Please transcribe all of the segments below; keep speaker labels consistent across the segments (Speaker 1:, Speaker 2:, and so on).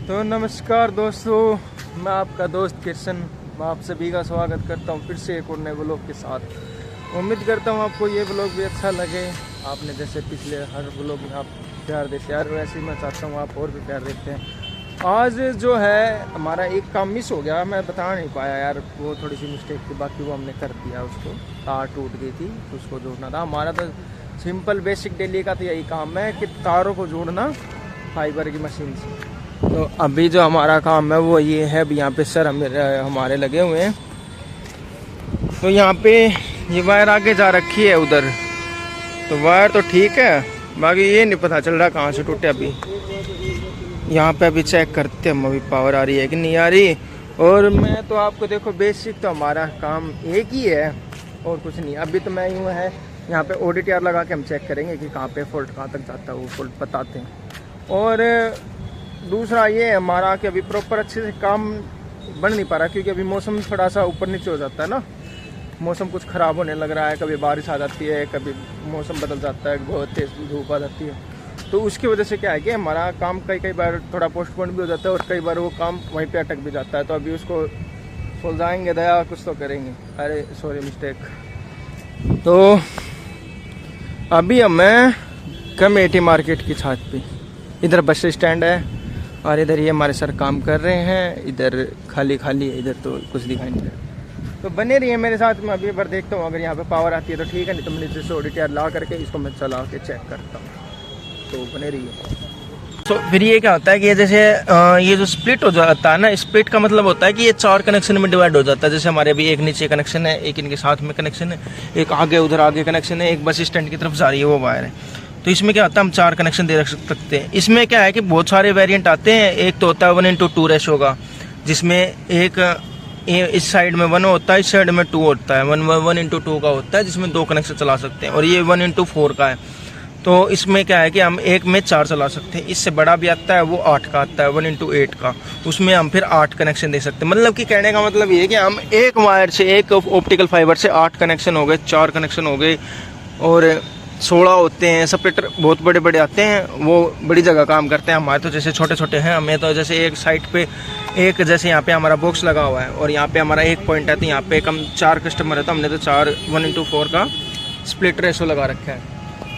Speaker 1: तो नमस्कार दोस्तों, मैं आपका दोस्त किशन। मैं आप सभी का स्वागत करता हूं फिर से एक और नए व्लॉग के साथ। उम्मीद करता हूं आपको ये व्लॉग भी अच्छा लगे। आपने जैसे पिछले हर व्लॉग में आप प्यार देते यार, वैसे ही मैं चाहता हूं आप और भी प्यार देते हैं। आज जो है हमारा एक काम मिस हो गया, मैं बता नहीं पाया यार, वो थोड़ी सी मिस्टेक थी, बाकी वो हमने कर दिया। उसको तार टूट गई थी तो उसको जोड़ना था। हमारा तो सिंपल बेसिक डेली का तो यही काम है कि तारों को जोड़ना फाइबर की मशीन से। तो अभी जो हमारा काम है वो ये है, अभी यहाँ पे सर हमारे लगे हुए हैं। तो यहाँ पे ये वायर आगे जा रखी है उधर, तो वायर तो ठीक है, बाकी ये नहीं पता चल रहा कहाँ से टूटे। अभी यहाँ पे अभी चेक करते हैं हम, अभी पावर आ रही है कि नहीं आ रही। और मैं तो आपको देखो, बेसिक तो हमारा काम एक ही है और कुछ नहीं। अभी तो मैं यूँ है यहाँ पे ODTR लगा के हम चेक करेंगे कि कहाँ पे फॉल्ट कहाँ तक जाता है, वो फॉल्ट बताते हैं। और दूसरा ये है हमारा कि अभी प्रॉपर अच्छे से काम बन नहीं पा रहा, क्योंकि अभी मौसम थोड़ा सा ऊपर नीचे हो जाता है ना। मौसम कुछ ख़राब होने लग रहा है, कभी बारिश आ जाती है, कभी मौसम बदल जाता है, बहुत तेज़ धूप आ जाती है। तो उसकी वजह से क्या है कि हमारा काम कई बार थोड़ा पोस्टपोन भी हो जाता है और कई बार वो काम वहीं पे अटक भी जाता है। तो अभी उसको सुलझाएंगे, दया कुछ तो करेंगे। अरे सॉरी, मिस्टेक। तो अभी हमें कमेटी मार्केट की छत पे, इधर बस स्टैंड है और इधर ये हमारे सर काम कर रहे हैं। इधर खाली खाली है, इधर तो कुछ दिखाई नहीं दे रहा। तो बने रहिए मेरे साथ, मैं अभी बार देखता हूँ, अगर यहाँ पे पावर आती है तो ठीक है, नहीं तो मैं नीचे से ODTR ला करके इसको मैं चला के चेक करता हूँ। तो बने रहिए। तो फिर ये क्या होता है कि ये जैसे ये जो स्प्लिट हो जाता है ना, स्प्लिट का मतलब होता है कि ये 4 कनेक्शन में डिवाइड हो जाता है। जैसे हमारे अभी एक नीचे कनेक्शन है, एक इनके साथ में कनेक्शन है, एक आगे उधर आगे कनेक्शन है, एक बस स्टैंड की तरफ जा रही है वो वायर है। तो इसमें क्या होता है, हम 4 कनेक्शन दे रख सकते हैं। इसमें क्या है कि बहुत सारे वेरिएंट आते हैं। एक तो होता है 1:2 रेशो का, जिसमें एक इस साइड में 1 होता है, इस साइड में 2 होता है। 1:2 का होता है, जिसमें 2 कनेक्शन चला सकते हैं। और ये 1:4 का है, तो इसमें क्या है कि हम एक में 4 चला सकते हैं। इससे बड़ा भी आता है, वो 8 का आता है, 1:8 का। उसमें हम फिर 8 कनेक्शन दे सकते हैं। मतलब कि कहने का मतलब ये है कि हम एक वायर से, एक ऑप्टिकल फाइबर से 8 कनेक्शन हो गए, 4 कनेक्शन हो गए, और 16 होते हैं। सेपरेटर बहुत बड़े बड़े आते हैं, वो बड़ी जगह काम करते हैं। हमारे तो जैसे छोटे छोटे हैं। हमें तो जैसे एक साइड पे एक, जैसे यहाँ पे हमारा बॉक्स लगा हुआ है और यहाँ पे हमारा एक पॉइंट है, तो यहाँ पे हम 4 कस्टमर है, तो हमने तो 1:4 का स्प्लिट रेशो लगा रखा है।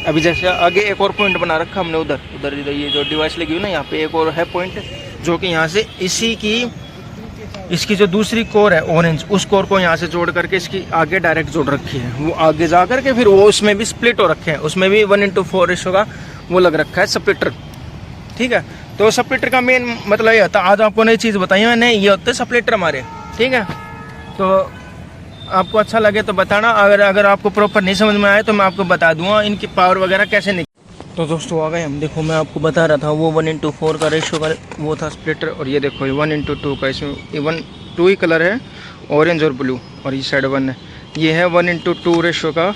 Speaker 1: अभी जैसे आगे एक और पॉइंट बना रखा हमने, उधर ये जो डिवाइस लगी हुई ना, यहाँ पे एक और है पॉइंट, जो कि यहाँ से इसकी जो दूसरी कोर है ऑरेंज, उस कोर को यहाँ से जोड़ करके इसकी आगे डायरेक्ट जोड़ रखी है। वो आगे जा करके फिर वो उसमें भी स्प्लिट हो रखे हैं, उसमें भी 1:4 रेशो का वो लग रखा है स्प्लिटर। ठीक है, तो स्प्लिटर का मेन मतलब ये होता है, आज आपको नई चीज़ बताई मैंने, ये होते हैं स्प्लिटर हमारे। ठीक है, तो आपको अच्छा लगे तो बताना, अगर आपको प्रॉपर नहीं समझ में आए तो मैं आपको बता दूंगा इनकी पावर वगैरह कैसे निकल। तो दोस्तों आ गए हम, देखो मैं आपको बता रहा था वो 1:4 का रेशो का वो था स्प्लिटर, और ये देखो 1:2 का, इसमें 2 ही कलर है, ऑरेंज और ब्लू, और ये साइड 1 है। ये है 1:2 रेशो का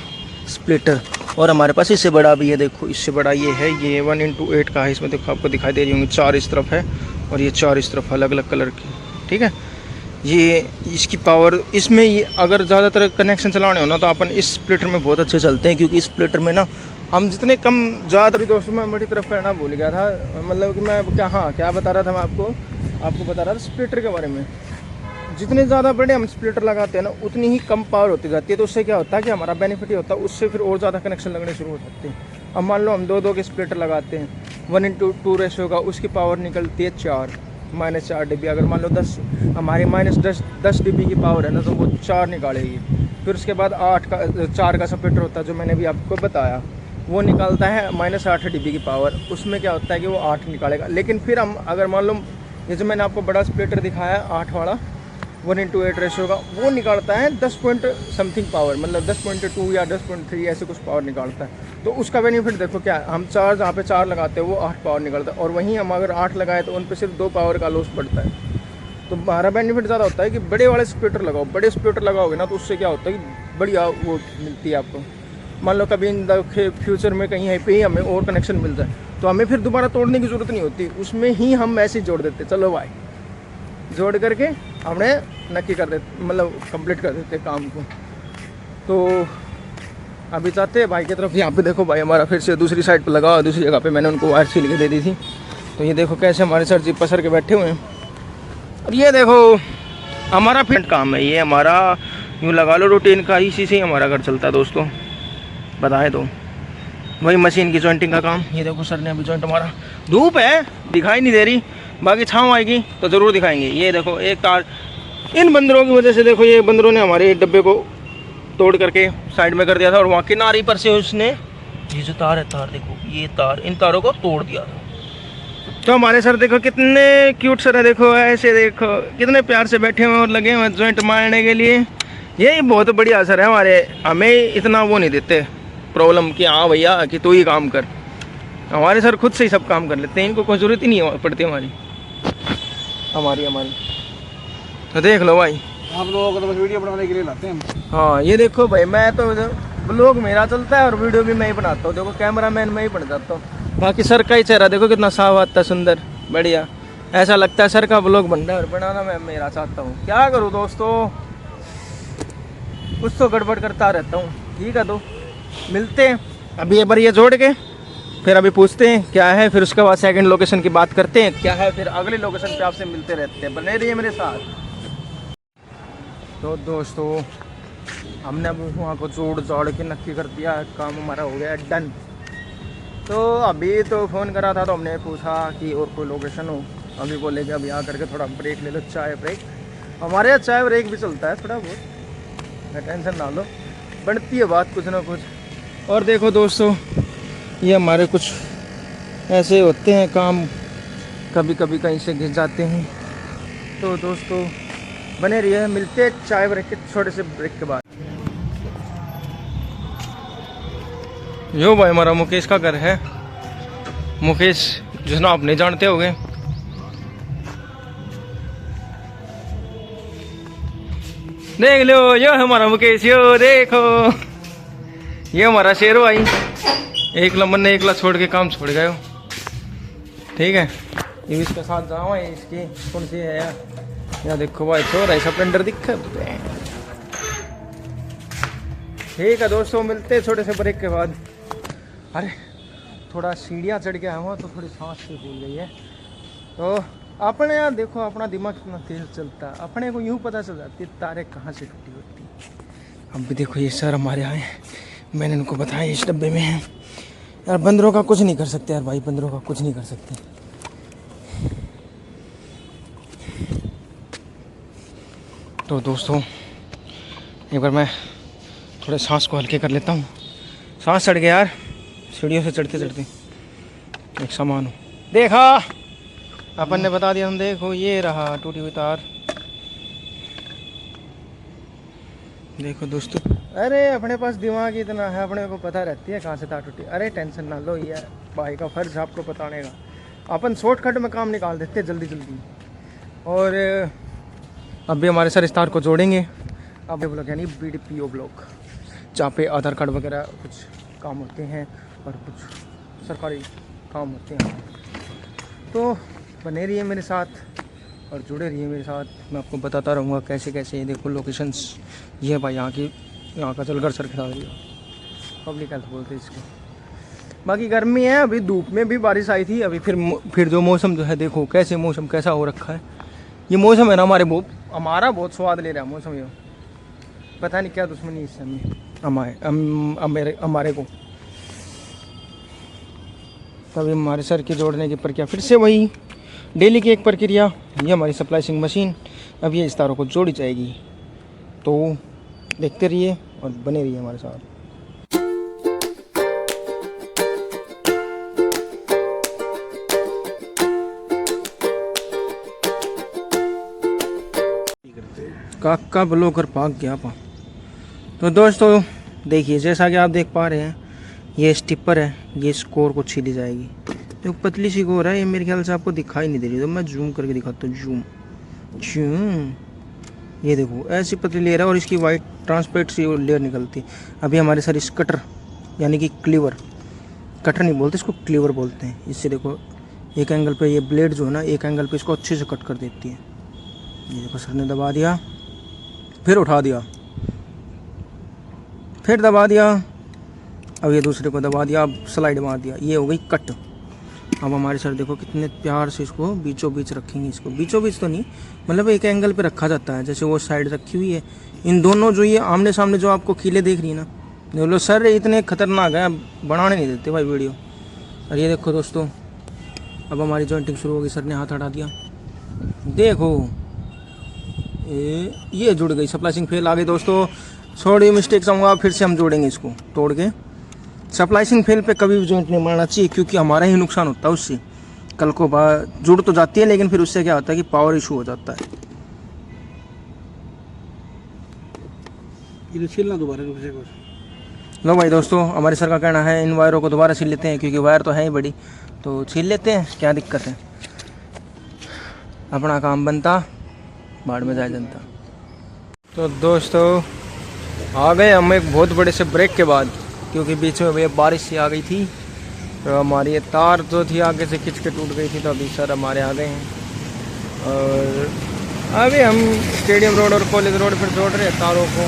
Speaker 1: स्प्लिटर। और हमारे पास इससे बड़ा भी है, देखो इससे बड़ा ये है, ये 1:8 का है। इसमें देखो आपको दिखाई दे रही होंगी 4 इस तरफ है और ये 4 इस तरफ, अलग अलग कलर की। ठीक है, ये इसकी पावर, इसमें ये अगर ज़्यादातर कनेक्शन चलाने हो ना, तो अपन इस स्प्लिटर में बहुत अच्छे चलते हैं, क्योंकि इस स्प्लिटर में ना हम जितने कम ज़्यादा। भी दोस्तों मैं बड़ी तरफ करना भूल गया था, मतलब कि मैं क्या बता रहा था, मैं आपको बता रहा था स्प्लिटर के बारे में। जितने ज़्यादा बड़े हम स्प्लिटर लगाते हैं ना, उतनी ही कम पावर होती जाती है। तो उससे क्या होता है कि हमारा बेनिफिट ही होता है, उससे फिर और ज़्यादा कनेक्शन लगने शुरू हो सकते हैं। अब मान लो हम 2 के स्प्लिटर लगाते हैं 1:2 रेशो का, उसकी पावर निकलती है 4 -4 dB। अगर मान लो 10 हमारी -10 dB की पावर है ना, तो वो 4 निकालेगी। फिर उसके बाद 4 का स्प्लिटर होता है, जो मैंने भी आपको बताया, वो निकालता है -8 dB की पावर। उसमें क्या होता है कि वो 8 निकालेगा। लेकिन फिर हम अगर मान लो ये जो मैंने आपको बड़ा स्प्लिटर दिखाया 8 वाला 1:8 रेशो का, वो निकालता है 10 पॉइंट समथिंग पावर, मतलब 10.2 या 10.3 ऐसे कुछ पावर निकालता है। तो उसका बेनिफिट देखो क्या है, हम 4 जहाँ पे 4 लगाते हैं वो 8 पावर निकालता है, और वहीं हम अगर 8 लगाए तो उन पर सिर्फ 2 पावर का लॉस पड़ता है। तो हमारा बेनिफिट ज़्यादा होता है कि बड़े वाले स्प्लिटर लगाओ। बड़े स्प्लिटर लगाओगे ना, तो उससे क्या होता है कि बढ़िया वो मिलती है आपको। मान लो कभी इन फ्यूचर में कहीं पे ही हमें और कनेक्शन मिल जाए, तो हमें फिर दोबारा तोड़ने की ज़रूरत नहीं होती, उसमें ही हम ऐसे ही जोड़ देते, चलो भाई, जोड़ करके हमने नक्की कर देते, मतलब कंप्लीट कर देते काम को। तो अभी चाहते हैं भाई की तरफ, यहाँ पे देखो भाई हमारा फिर से दूसरी साइड पे लगा हुआ, दूसरी जगह पे मैंने उनको वायर सील के दे दी थी। तो ये देखो कैसे हमारे सर जी पसर के बैठे हुए हैं। और ये देखो हमारा फिट काम है, ये हमारा यूँ लगा लो रूटीन का, इसी से ही हमारा घर चलता है दोस्तों। बताए तो वही मशीन की जॉइंटिंग का काम। ये देखो सर ने अभी जॉइंट हमारा, धूप है दिखाई नहीं दे रही, बाकी छाँव आएगी तो ज़रूर दिखाएंगे। ये देखो एक तार इन बंदरों की वजह से, देखो ये बंदरों ने हमारे डब्बे को तोड़ करके साइड में कर दिया था, और वहाँ किनारे पर से उसने ये जो तार है, तार देखो ये तार, इन तारों को तोड़ दिया था। तो हमारे सर देखो कितने क्यूट सर है, देखो ऐसे देखो कितने प्यार से बैठे हुए और लगे हुए जॉइंट मारने के लिए। यही बहुत बढ़िया सर है हमारे, हमें इतना वो नहीं देते प्रॉब्लम कि हाँ भैया कि तू ही काम कर। हमारे सर खुद से ही सब काम कर लेते हैं, इनको कोई ज़रूरत ही नहीं पड़ती हमारी। तो देख लो भाई,
Speaker 2: आप लोगों को तो बस वीडियो बनाने के लिए लाते हैं।
Speaker 1: हाँ ये देखो भाई, मैं तो ब्लॉग मेरा चलता है और वीडियो भी मैं ही बनाता हूँ। देखो कैमरा मैन मैं ही बन जाता हूँ। बाकी सर का ही चेहरा देखो कितना साफ आता है, सुंदर बढ़िया, ऐसा लगता है सर का ब्लॉग बन रहा है, और बनाना मैं मेरा चाहता हूँ। क्या करूँ दोस्तों, कुछ तो गड़बड़ करता रहता हूँ। ठीक है, तो मिलते हैं अभी एक बार ये जोड़ के, फिर अभी पूछते हैं क्या है, फिर उसके बाद सेकंड लोकेशन की बात करते हैं क्या है, फिर अगले लोकेशन पे आपसे मिलते रहते हैं। बने रहिए मेरे साथ। तो दोस्तों हमने अब वहाँ को जोड़ जोड़ के नक्की कर दिया, काम हमारा हो गया डन। तो अभी तो फ़ोन करा था तो हमने पूछा कि और कोई लोकेशन हो, अभी बोले कि अभी आ करके थोड़ा ब्रेक ले लो, चाय ब्रेक। हमारे यहाँ चाय ब्रेक भी चलता है थोड़ा बहुत, टेंशन ना लो, बढ़ती है बात कुछ ना कुछ। और देखो दोस्तों ये हमारे कुछ ऐसे होते हैं काम, कभी कभी कहीं से घिस जाते हैं। तो दोस्तों बने रहिए, मिलते चाय ब्रेक के छोटे से ब्रेक के बाद। यो भाई हमारा मुकेश का घर है, मुकेश जिसको आप नहीं जानते होंगे। देख लो यो हमारा मुकेश, यो देखो ये हमारा शेर भाई, एक नंबर ने एकला छोड़ के काम छोड़ गए हो। ठीक है, ये इसके साथ जाओ, इसकी कौन सी है यार, या देखो भाई छोर ऐसा स्प्लेंडर दिखा। ठीक है दोस्तों, मिलते हैं छोटे से ब्रेक के बाद। अरे थोड़ा सीढ़ियाँ चढ़ के आया हुआ तो थोड़ी सांस भी भूल गई है। तो अपने यार देखो अपना दिमाग कितना तेज चलता है, अपने को यूँ पता चल जाती है तारे कहाँ से टूटी होती। अब भी देखो ये सर हमारे आए, मैंने इनको बताया इस डब्बे में है यार। बंदरों का कुछ नहीं कर सकते यार भाई, बंदरों का कुछ नहीं कर सकते। तो दोस्तों एक बार मैं थोड़े सांस को हल्के कर लेता हूँ, सांस चढ़ गया यार सीढ़ियों से चढ़ते चढ़ते। एक सामान हो देखा, अपन ने बता दिया हम, देखो ये रहा टूटी हुई तार। देखो दोस्तों, अरे अपने पास दिमाग इतना है, अपने को पता रहती है कहाँ से तार टूटी। अरे टेंशन ना लो, ये भाई का फर्ज है आपको बताने का। अपन शॉर्टकट में काम निकाल देते हैं जल्दी जल्दी। और अभी हमारे सर इस तार को जोड़ेंगे। अब ब्लॉक यानी BDPO ब्लॉक, जहाँ पे आधार कार्ड वगैरह कुछ काम होते हैं और कुछ सरकारी काम होते हैं। तो बने रहिए मेरे साथ और जुड़े रहिए मेरे साथ, मैं आपको बताता रहूँगा कैसे कैसे। ये देखो लोकेशंस, ये भाई यहाँ का जलगर सर खिला रही है, पब्लिक हेल्थ बोलते हैं इसको। बाकी गर्मी है, अभी धूप में भी बारिश आई थी, अभी फिर जो मौसम जो है देखो कैसे मौसम कैसा हो रखा है। ये मौसम है ना हमारा बहुत स्वाद ले रहा है मौसम। ये पता नहीं क्या दुश्मनी इससे हमारे को। तभी हमारे सर के जोड़ने की प्रक्रिया फिर से वही डेली की एक प्रक्रिया। ये हमारी सप्लाइसिंग मशीन, अब ये इस तारों को जोड़ी जाएगी। तो देखते रहिए और बने रहिए हमारे साथ। काका ब्लॉगर भाग गया पा। तो दोस्तों देखिए, जैसा कि आप देख पा रहे हैं, ये स्टिपर है, ये स्कोर को छीली जाएगी। तो पतली सी कोर है, ये मेरे ख्याल से आपको दिखाई नहीं दे रही, तो मैं जूम करके दिखाता हूँ। जूम ये देखो ऐसी पतली लेयर है और इसकी वाइट ट्रांसपेरेंट सी लेयर निकलती है। अभी हमारे सर इस कटर यानी कि क्लीवर, कटर नहीं बोलते इसको, क्लीवर बोलते हैं। इससे देखो एक एंगल पे ये ब्लेड जो है ना, एक एंगल पे इसको अच्छे से कट कर देती है। ये देखो सर ने दबा दिया, फिर उठा दिया, फिर दबा दिया, अब ये दूसरे को दबा दिया, अब स्लाइड मार दिया, ये हो गई कट। अब हमारे सर देखो कितने प्यार से इसको बीचों बीच रखेंगे। इसको बीचों बीच तो नहीं, मतलब एक एंगल पे रखा जाता है, जैसे वो साइड रखी हुई है। इन दोनों जो ये आमने सामने जो आपको कीले देख रही है ना, बोलो सर इतने खतरनाक है, बनाने नहीं देते भाई वीडियो। और ये देखो दोस्तों, अब हमारी जॉइंटिंग शुरू होगी। सर ने हाथ हटा दिया, देखो ये जुड़ गई। सप्लाइसिंग फेल आ गई दोस्तों, थोड़ी मिस्टेक समझा, फिर से हम जोड़ेंगे इसको तोड़ के। सप्लाइसिंग फेल पे कभी भी जॉइंट नहीं मारना चाहिए, क्योंकि हमारा ही नुकसान होता है उससे। कल को जुड़ तो जाती है, लेकिन फिर उससे क्या होता है कि पावर इशू हो जाता है।
Speaker 2: ये छीलना दोबारा दूसरे को।
Speaker 1: लो भाई दोस्तों, हमारे सर का कहना है इन वायरों को दोबारा छील लेते हैं, क्योंकि वायर तो है ही बड़ी, तो छील लेते हैं, क्या दिक्कत है। अपना काम बनता, बाढ़ में जाए जनता। तो दोस्तों आ गए हम एक बहुत बड़े से ब्रेक के बाद, क्योंकि बीच में भैया बारिश सी आ गई थी, तो हमारी ये तार जो थी आगे से खिंच के टूट गई थी। तो अभी सर हमारे आ गए हैं और अभी हम स्टेडियम रोड और कॉलेज रोड पर जोड़ रहे हैं तारों को।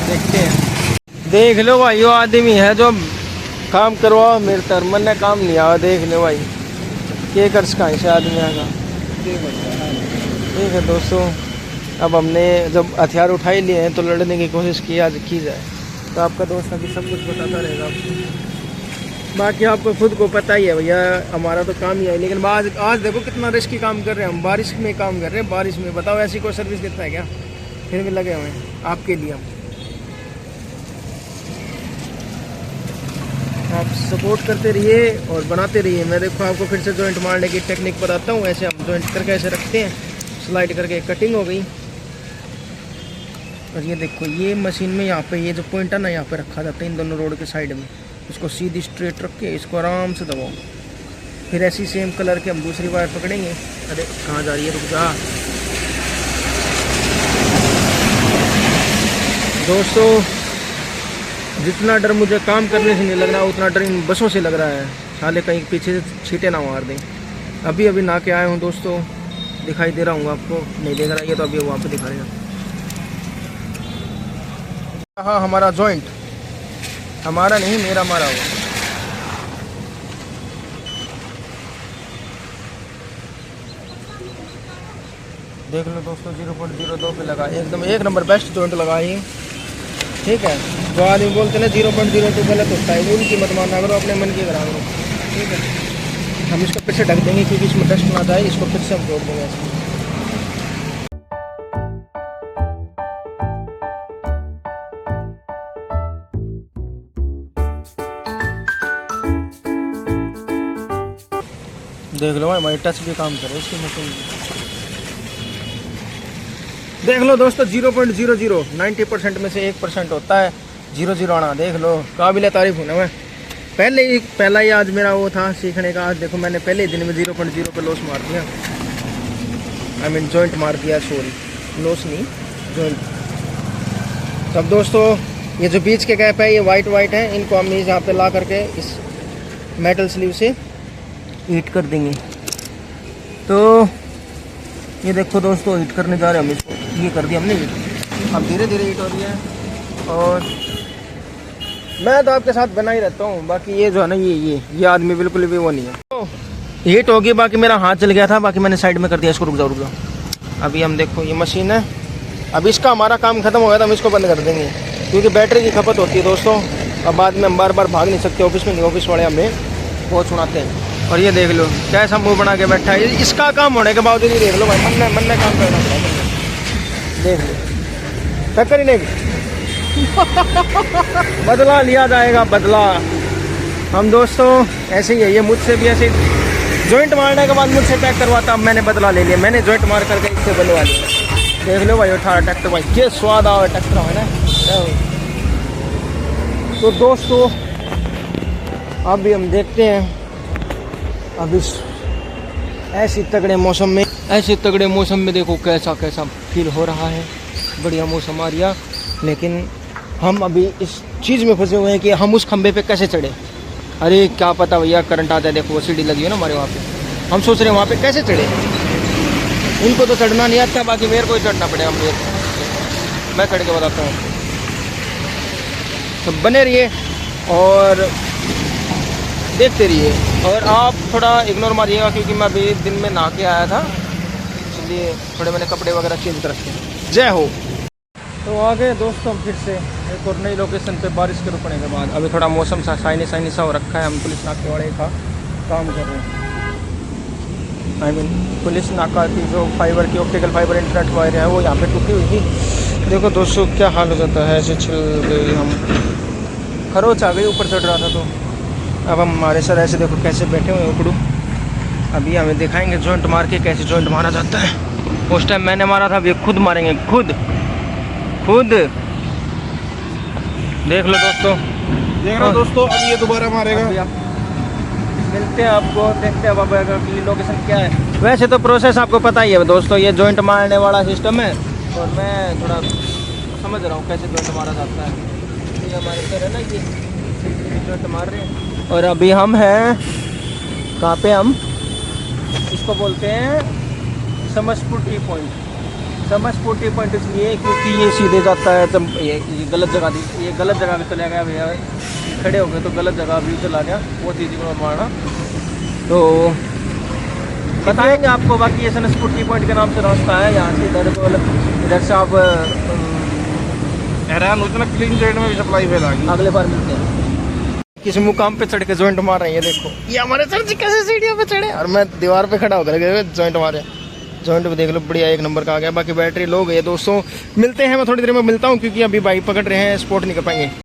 Speaker 1: देखते हैं, देख लो भाई वो आदमी है जो काम करवाओ मेरे तर, मन ने काम नहीं आया। देख लो भाई के कर सका इसे आदमी आएगा। ठीक है दोस्तों, अब हमने जब हथियार उठा ही लिए हैं तो लड़ने की कोशिश की जाए। तो आपका दोस्त अभी सब कुछ बताता रहेगा आपको। बाकी आपको खुद को पता ही है भैया, हमारा तो काम ही है। लेकिन आज देखो कितना रिस्की काम कर रहे हैं हम, बारिश में काम कर रहे हैं। बारिश में बताओ ऐसी कोई सर्विस देता है क्या? फिर भी लगे हुए हैं आपके लिए हम। आप सपोर्ट करते रहिए और बनाते रहिए। मैं देखो आपको फिर से जॉइंट मारने की टेक्निक बताता हूँ। ऐसे हम जॉइंट करके ऐसे रखते हैं, स्लाइड करके कटिंग हो गई। और ये देखो ये मशीन में यहाँ पे ये जो पॉइंट है ना, यहाँ पे रखा जाता है इन दोनों रोड के साइड में। इसको सीधी स्ट्रेट रख के इसको आराम से दबाओ। फिर ऐसी सेम कलर के हम दूसरी वायर पकड़ेंगे। अरे कहाँ जा रही है, रुक जा दोस्तों। जितना डर मुझे काम करने से नहीं लग रहा, उतना डर इन बसों से लग रहा है। साले कहीं पीछे से छींटे ना मार दें। अभी अभी ना के आए हूँ दोस्तों, दिखाई दे रहा हूँ आपको, नहीं देख रहा ये तो अभी वहाँ पे दिखा रहा। हाँ हमारा जॉइंट, हमारा नहीं मेरा मारा हुआ। देख लो दोस्तों 0.02 पे लगा, एकदम एक नंबर बेस्ट जॉइंट लगा ये। ठीक है, जो आदमी बोलते ना 0.02 गलत होता है, उनकी मत मानना करो, अपने मन की करा करो। ठीक है, हम इसको फिर से ढक देंगे क्योंकि इसमें डस्ट ना जाए। इसको फिर से हम जोड़ देंगे ऐसे। देख लो भाई हमारी टच भी काम करे इसकी मशीन। देख लो दोस्तों 0.00 90% में से 1% होता है 00 आना। देख लो काबिल तारीफ हूँ ना मैं। पहला ही आज मेरा वो था सीखने का। आज देखो मैंने पहले दिन में 0.0 पे लॉस मार दिया, आई मीन जॉइंट मार दिया, सॉरी लॉस नहीं जॉइंट। तब दोस्तों ये जो बीच के गैप है ये वाइट है, इनको हम यहाँ पे ला करके इस मेटल स्लीव से हीट कर देंगे। तो ये देखो दोस्तों हीट करने जा रहे हैं हम इसको। ये कर दिया हमने हीट, अब धीरे धीरे हीट हो रही है। और मैं तो आपके साथ बना ही रहता हूँ। बाकी ये जो है ना ये आदमी बिल्कुल भी वो नहीं है। तो हीट होगी, बाकी मेरा हाथ चल गया था, बाकी मैंने साइड में कर दिया इसको। रुक जाओ। अभी हम देखो ये मशीन है, अब इसका हमारा काम खत्म हो गया था, हम इसको बंद कर देंगे क्योंकि बैटरी की खपत होती है दोस्तों। अब बाद में हम बार भाग नहीं सकते, ऑफिस में नहीं, ऑफिस वाले हमें बहुत सुनाते हैं। और ये देख लो कैसा मुंह बना के बैठा है। इसका काम होने के बावजूद ही देख लो भाई, मन में काम करना पड़ा। देख लो टक्कर ही नहीं बदला लिया जाएगा, बदला। हम दोस्तों ऐसे ही है, ये मुझसे भी ऐसे जॉइंट मारने के बाद मुझसे पैक करवाता। अब मैंने बदला ले लिया, मैंने जॉइंट मार करके इससे बनवा लिया। देख लो भाई 18 ट्रैक्टर भाई, ये स्वाद आवे ट्रैक्टर है ना। तो दोस्तों अभी हम देखते हैं, अब इस ऐसे तगड़े मौसम में देखो कैसा फील हो रहा है। बढ़िया मौसम आ रहा, लेकिन हम अभी इस चीज़ में फंसे हुए हैं कि हम उस खंबे पे कैसे चढ़े। अरे क्या पता भैया करंट आता है। देखो वो सीढ़ी लगी है ना हमारे वहाँ पे, हम सोच रहे हैं वहाँ पे कैसे चढ़े। उनको तो चढ़ना नहीं आता, बाकी मेरे को ही चढ़ना पड़ेगा। मैं चढ़ के बताता हूँ, तो बने रहिए। और देखते रहिए। और आप थोड़ा इग्नोर मारिएगा क्योंकि मैं अभी दिन में नहा के आया था, इसलिए थोड़े मैंने कपड़े वगैरह चेंज कर रखे हैं। जय हो। तो आ गए दोस्तों फिर से एक और नई लोकेशन पे बारिश के रुकने के बाद। अभी थोड़ा मौसम सा साइनी सा हो रखा है। हम पुलिस नाके वाले का काम कर रहे हैं। आई मीन पुलिस नाका की जो फाइबर की ऑप्टिकल फाइबर इंटरनेट वायर है वो यहाँ पे टूटी हुई थी। देखो दोस्तों क्या हाल हो जाता है, ऐसे छिल गई, हम खरोच आ गई, ऊपर चढ़ रहा था। तो अब हम हमारे सर ऐसे देखो कैसे बैठे हुए उकड़ू। अभी हमें दिखाएंगे जॉइंट मार के कैसे जॉइंट मारा जाता है। उस टाइम मैंने मारा था, अभी खुद मारेंगे, खुद देख लो दोस्तों।
Speaker 2: देख रहे हो दोस्तों, अब ये दोबारा मारेगा।
Speaker 1: मिलते हैं आपको, देखते हैं अब अगली लोकेशन क्या है। वैसे तो प्रोसेस आपको पता ही है दोस्तों, ये जॉइंट मारने वाला सिस्टम है और मैं थोड़ा समझ रहा हूँ कैसे जॉइंट मारा जाता है। ये हमारे सर है ना, ये जॉइंट मार रहे हैं। और अभी हम हैं कहाँ पे, हम इसको बोलते हैं Samaspur T point. Samaspur T point इसलिए क्योंकि ये सीधे जाता है, तब ये गलत जगह थी, ये गलत जगह पे चला गया भैया, खड़े हो गए तो गलत जगह भी चला गया, बहुत ईजी में मारना। तो बताएंगे आपको, बाकी ये समसपुर टी पॉइंट के नाम से रास्ता है यहाँ से इधर से आप
Speaker 2: हैरान उतना क्लीन जेड में भी सप्लाई फैला गई।
Speaker 1: अगले बार मिलते हैं। किस मुकाम पे चढ़ के जॉइंट मार रहे हैं, ये देखो, ये हमारे सर जी कैसे सीढ़ियों पे चढ़े और मैं दीवार पे खड़ा होकर जॉइंट मारे। जॉइंट पे देख लो, बढ़िया एक नंबर का आ गया। बाकी बैटरी लो गई दोस्तों। मिलते हैं, मैं थोड़ी देर में मिलता हूँ क्योंकि अभी बाइक पकड़ रहे हैं, स्पोर्ट नहीं कर पाएंगे।